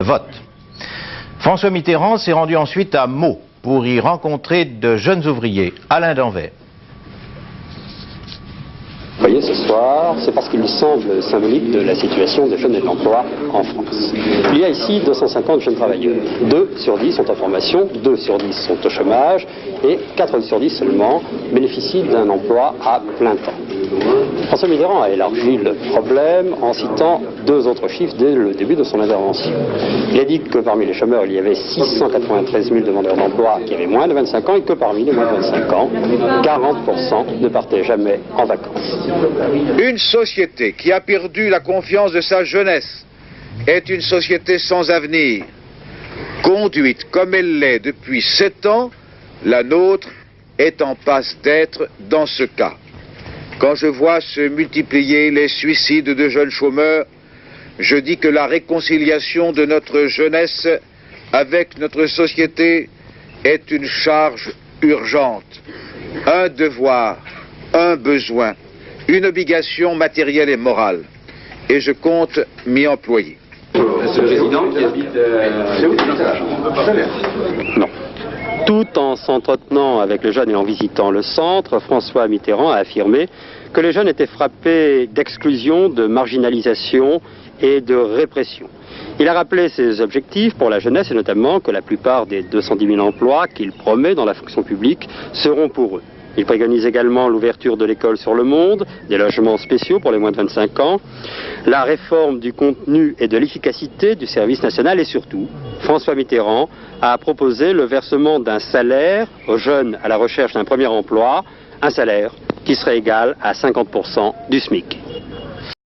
vote. François Mitterrand s'est rendu ensuite à Meaux pour y rencontrer de jeunes ouvriers. Alain Danvers. Vous voyez, ce soir, c'est parce qu'il lui semble symbolique de la situation des jeunes et de l'emploi en France. Il y a ici 250 jeunes travailleurs. 2 sur 10 sont en formation, 2 sur 10 sont au chômage et 4 sur 10 seulement bénéficient d'un emploi à plein temps. François Mitterrand a élargi le problème en citant 2 autres chiffres dès le début de son intervention. Il a dit que parmi les chômeurs, il y avait 693 000 demandeurs d'emploi qui avaient moins de 25 ans et que parmi les moins de 25 ans, 40% ne partaient jamais en vacances. Une société qui a perdu la confiance de sa jeunesse est une société sans avenir. Conduite comme elle l'est depuis 7 ans, la nôtre est en passe d'être dans ce cas. Quand je vois se multiplier les suicides de jeunes chômeurs, je dis que la réconciliation de notre jeunesse avec notre société est une charge urgente, un devoir, un besoin, une obligation matérielle et morale. Et je compte m'y employer. C'est le président qui habite... Non. Tout en s'entretenant avec les jeunes et en visitant le centre, François Mitterrand a affirmé que les jeunes étaient frappés d'exclusion, de marginalisation et de répression. Il a rappelé ses objectifs pour la jeunesse et notamment que la plupart des 210 000 emplois qu'il promet dans la fonction publique seront pour eux. Il préconise également l'ouverture de l'école sur le monde, des logements spéciaux pour les moins de 25 ans, la réforme du contenu et de l'efficacité du service national et surtout, François Mitterrand a proposé le versement d'un salaire aux jeunes à la recherche d'un premier emploi, un salaire qui serait égal à 50% du SMIC.